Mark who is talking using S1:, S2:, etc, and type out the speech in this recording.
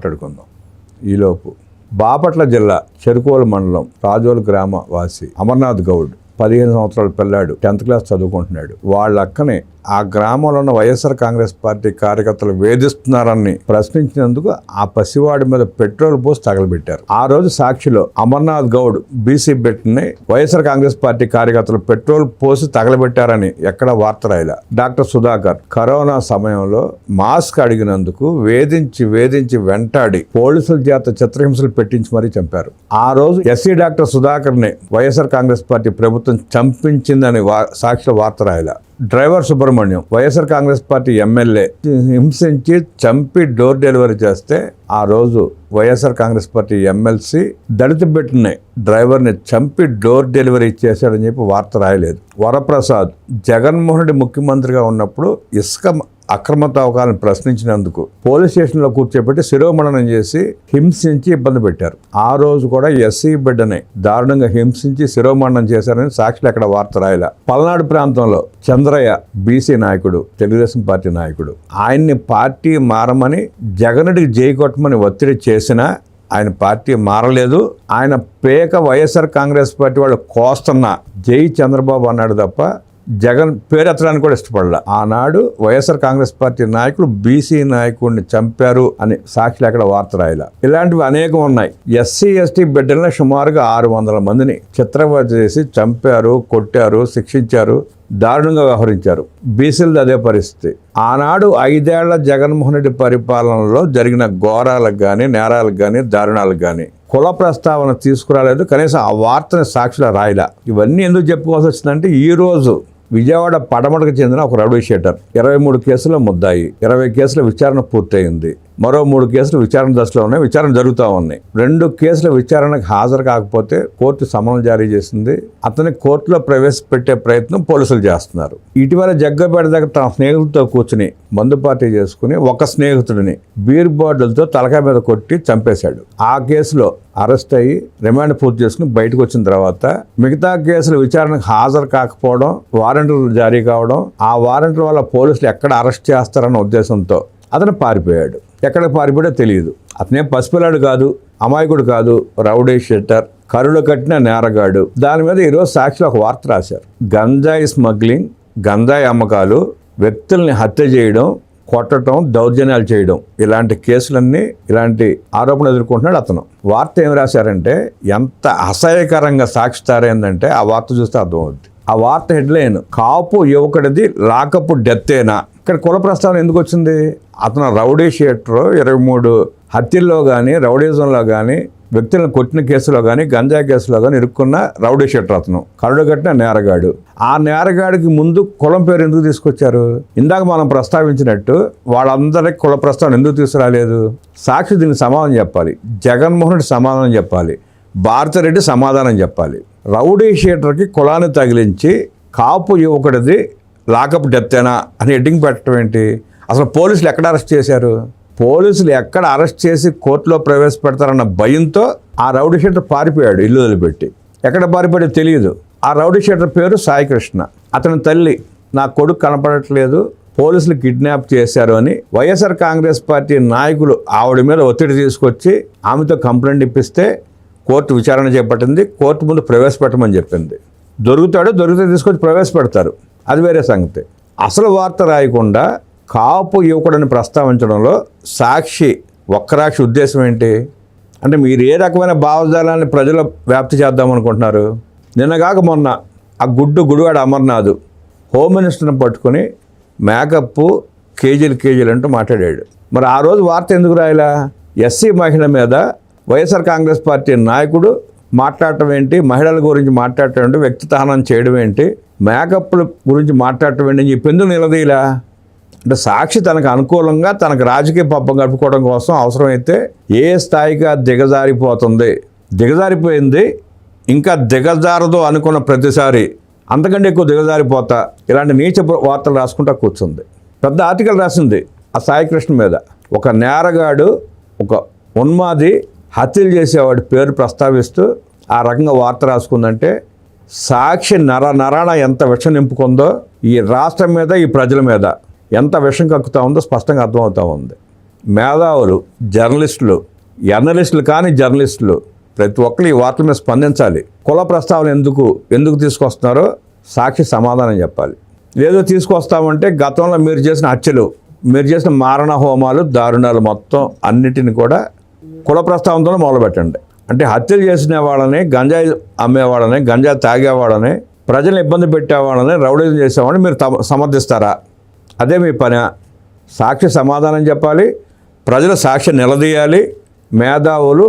S1: మాట్లాడుకుందాం. ఈలోపు బాపట్ల జిల్లా చెరుకోలు మండలం రాజోలు గ్రామ వాసి అమర్నాథ్ గౌడ్ 15 సంవత్సరాల పిల్లాడు 10th క్లాస్ చదువుకుంటున్నాడు. వాళ్ళ అక్కని ఆ గ్రామంలో ఉన్న వైఎస్ఆర్ కాంగ్రెస్ పార్టీ కార్యకర్తలు వేధిస్తున్నారని ప్రశ్నించినందుకు ఆ పసివాడి మీద పెట్రోల్ పోసి తగలబెట్టారు. ఆ రోజు సాక్షిలో అమర్నాథ్ గౌడ్ బీసీ బిడ్డని వైఎస్ఆర్ కాంగ్రెస్ పార్టీ కార్యకర్తలు పెట్రోల్ పోసి తగలబెట్టారని ఎక్కడ వార్త రాయలా. డాక్టర్ సుధాకర్ కరోనా సమయంలో మాస్క్ అడిగినందుకు వేధించి వెంటాడి పోలీసుల చేత చిత్రహింసలు పెట్టించి మరీ చంపారు. ఆ రోజు ఎస్సీ డాక్టర్ సుధాకర్ ని వైఎస్ఆర్ కాంగ్రెస్ పార్టీ ప్రభుత్వం చంపించిందని సాక్షిలో వార్త రాయలా. డ్రైవర్ సుబ్రహ్మణ్యం వైఎస్ఆర్ కాంగ్రెస్ పార్టీ ఎమ్మెల్యే హింసించి చంపి డోర్ డెలివరీ చేస్తే ఆ రోజు వైఎస్ఆర్ కాంగ్రెస్ పార్టీ ఎమ్మెల్సీ దళిత బిడ్డని డ్రైవర్ని చంపి డోర్ డెలివరీ చేశాడని చెప్పి వార్త రాయలేదు. వరప్రసాద్ జగన్మోహన్ రెడ్డి ముఖ్యమంత్రిగా ఉన్నప్పుడు ఇసుక అక్రమ తవ్వకాలను ప్రశ్నించినందుకు పోలీస్ స్టేషన్లో కూర్చోబెట్టి శిరోమణనం చేసి హింసించి ఇబ్బంది పెట్టారు. ఆ రోజు కూడా ఎస్సీ బిడ్డని దారుణంగా హింసించి శిరోమణనం చేశారని సాక్షులు ఎక్కడ వార్త రాయలా. పల్నాడు ప్రాంతంలో చంద్రయ్య బీసీ నాయకుడు, తెలుగుదేశం పార్టీ నాయకుడు, ఆయన్ని పార్టీ మారమని జగన్రెడ్డికి జై కొట్టమని ఒత్తిడి చేసినా ఆయన పార్టీ మారలేదు. ఆయన పేక వైఎస్ఆర్ కాంగ్రెస్ పార్టీ వాళ్ళు కోస్తున్న జై చంద్రబాబు అన్నాడు తప్ప జగన్ పేరెత్తడానికి కూడా ఇష్టపడలా. ఆనాడు వైఎస్ఆర్ కాంగ్రెస్ పార్టీ నాయకులు బీసీ నాయకుడిని చంపారు అని సాక్షులు ఎక్కడ వార్త రాయలా. ఇలాంటివి అనేకం ఉన్నాయి. ఎస్సీ ఎస్టీ బిడ్డలను సుమారుగా 600 మందిని చిత్రవద చేసి చంపారు, కొట్టారు, శిక్షించారు, దారుణంగా వ్యవహరించారు. బీసీలది అదే పరిస్థితి. ఆనాడు 5 ఏళ్ల జగన్మోహన్ రెడ్డి పరిపాలనలో జరిగిన ఘోరాలకు కానీ, నేరాలకు కానీ, దారుణాలకు కానీ కుల ప్రస్తావన తీసుకురాలేదు. కనీసం ఆ వార్తని సాక్షిలో రాయలా. ఇవన్నీ ఎందుకు చెప్పుకోవాల్సి వచ్చిందంటే ఈ రోజు విజయవాడ పడమటకు చెందిన ఒక రౌడీ షీటర్ 23 కేసుల్లో ముద్దాయి, 20 కేసుల విచారణ పూర్తయింది. మరో 3 కేసులు విచారణ దశలో ఉన్నాయి, విచారణ జరుగుతూ ఉన్నాయి. 2 కేసుల విచారణకు హాజరు కాకపోతే కోర్టు సమన్లు జారీ చేసింది. అతని కోర్టులో ప్రవేశపెట్టే ప్రయత్నం పోలీసులు చేస్తున్నారు. ఇటీవల జగ్గపేట దగ్గర తన స్నేహితులతో కూర్చుని మందు పార్టీ చేసుకుని ఒక స్నేహితుడిని బీర్ బాటిల్తో తలకాయ మీద కొట్టి చంపేశాడు. ఆ కేసులో అరెస్ట్ అయ్యి రిమాండ్ పూర్తి చేసుకుని బయటకు వచ్చిన తర్వాత మిగతా కేసుల విచారణకు హాజరు కాకపోవడం, వారెంట్లు జారీ కావడం, ఆ వారెంట్ల వల్ల పోలీసులు ఎక్కడ అరెస్ట్ చేస్తారన్న ఉద్దేశంతో అతను పారిపోయాడు. ఎక్కడికి పారిపోయాడో తెలియదు. అతనేం పసిపిల్లాడు కాదు, అమాయకుడు కాదు, రౌడీ షీటర్, కరుడు కట్టిన నేరగాడు. దాని మీద ఈరోజు సాక్షిలో ఒక వార్త రాశారు. గంజాయి స్మగ్లింగ్, గంజాయి అమ్మకాలు, వ్యక్తుల్ని హత్య చేయడం, కొట్టడం, దౌర్జన్యాలు చేయడం, ఇలాంటి కేసులన్నీ, ఇలాంటి ఆరోపణలు ఎదుర్కొంటున్నాడు అతను. వార్త ఏం రాశారంటే ఎంత అసహ్యకరంగా సాక్షి తయారైందంటే ఆ వార్త చూస్తే అర్థమవుద్ది. ఆ వార్త హెడ్లైన్ కాపు యువకుడిది లాకప్ డెత్తేనా. ఇక్కడ కుల ప్రస్తావన ఎందుకు వచ్చింది? అతను రౌడీ షీటర్ 23 హత్యల్లో కానీ, రౌడీజంలో కానీ, వ్యక్తులను కొట్టిన కేసులో కానీ, గంజా కేసులో కానీ ఇరుక్కున్న రౌడీ షీటర్ అతను, కరుడు కట్టిన నేరగాడు. ఆ నేరగాడికి ముందు కులం పేరు ఎందుకు తీసుకొచ్చారు? ఇందాక మనం ప్రస్తావించినట్టు వాళ్ళందరికీ కుల ప్రస్తావన ఎందుకు తీసుకురాలేదు? సాక్షి దీనికి సమాధానం చెప్పాలి, జగన్మోహన్ రెడ్డి సమాధానం చెప్పాలి, భారతిరెడ్డి సమాధానం చెప్పాలి. రౌడీ షీటర్కి కులాన్ని తగిలించి కాపు యువకుడిది లాకప్ డెత్తేనా అని హెడ్డింగ్ పెట్టడం ఏంటి? అసలు పోలీసులు ఎక్కడ అరెస్ట్ చేశారు? పోలీసులు ఎక్కడ అరెస్ట్ చేసి కోర్టులో ప్రవేశపెడతారన్న భయంతో ఆ రౌడీ షీటర్ పారిపోయాడు, ఇల్లు వదిలిపెట్టి. ఎక్కడ పారిపోయాడో తెలియదు. ఆ రౌడీ షీటర్ పేరు సాయికృష్ణ. అతని తల్లి, నా కొడుకు కనపడట్లేదు, పోలీసులు కిడ్నాప్ చేశారు అని వైఎస్ఆర్ కాంగ్రెస్ పార్టీ నాయకులు ఆవిడ మీద ఒత్తిడి తీసుకొచ్చి ఆమెతో కంప్లైంట్ ఇప్పిస్తే కోర్టు విచారణ చేపట్టింది. కోర్టు ముందు ప్రవేశపెట్టమని చెప్పింది. దొరికితే తీసుకొచ్చి ప్రవేశపెడతారు, అది వేరే సంగతి. అసలు వార్త రాయకుండా కాపు యువకుడిని ప్రస్తావించడంలో సాక్షి ఒక్కరాక్షి ఉద్దేశం ఏంటి? అంటే మీరు ఏ రకమైన భావజాలాన్ని ప్రజలు వ్యాప్తి చేద్దామనుకుంటున్నారు? నిన్నగాక మొన్న ఆ గుడివాడ అమర్నాథ్ హోమ్ మినిస్టర్ని పట్టుకుని మేకప్ కేజీలు అంటూ మాట్లాడాడు. మరి ఆ రోజు వార్త ఎందుకు రాయలా? ఎస్సీ మహిళ మీద వైఎస్ఆర్ కాంగ్రెస్ పార్టీ నాయకుడు మాట్లాడటం ఏంటి, మహిళల గురించి మాట్లాడటం ఏంటి, వ్యక్తిత్వహనం చేయడం ఏంటి, మేకప్ల గురించి మాట్లాడటం ఏంటి అని చెప్పి ఎందుకు నిలదీయలా? అంటే సాక్షి తనకు అనుకూలంగా తనకు రాజకీయ పబ్బం గడుపుకోవడం కోసం అవసరమైతే ఏ స్థాయిగా దిగజారిపోయింది, ఇంకా దిగజారదు అనుకున్న ప్రతిసారి అంతకంటే ఎక్కువ దిగజారిపోతా ఇలాంటి నీచ వార్తలు రాసుకుంటా కూర్చుంది. పెద్ద ఆర్టికల్ రాసింది ఆ సాయికృష్ణ మీద. ఒక నేరగాడు, ఒక ఉన్మాది, హత్యలు చేసేవాడి పేరు ప్రస్తావిస్తూ ఆ రకంగా వార్త రాసుకుందంటే సాక్షి నరాణ ఎంత విషం నింపుకుందో ఈ రాష్ట్రం మీద, ఈ ప్రజల మీద ఎంత విషం కక్కుతా ఉందో స్పష్టంగా అర్థమవుతూ ఉంది. మేధావులు, జర్నలిస్టులు, ఎర్నలిస్టులు కానీ జర్నలిస్టులు ప్రతి ఒక్కరు ఈ వార్తల మీద స్పందించాలి. కుల ప్రస్తావన ఎందుకు తీసుకొస్తున్నారో సాక్షి సమాధానం చెప్పాలి. లేదో తీసుకొస్తామంటే గతంలో మీరు చేసిన హత్యలు, మీరు చేసిన మారణ హోమాలు, దారుణాలు మొత్తం అన్నిటిని కూడా కుల ప్రస్తావనతో మొదలుపెట్టండి. అంటే హత్యలు చేసిన వాళ్ళని, గంజాయి అమ్మేవాళ్ళని, గంజాయి తాగేవాళ్ళని, ప్రజలను ఇబ్బంది పెట్టేవాళ్ళని, రౌడీజం చేసేవాళ్ళని మీరు సమర్థిస్తారా? అదే మీ పని. సాక్షి సమాధానం చెప్పాలి, ప్రజల సాక్షి నిలదీయాలి, మేధావులు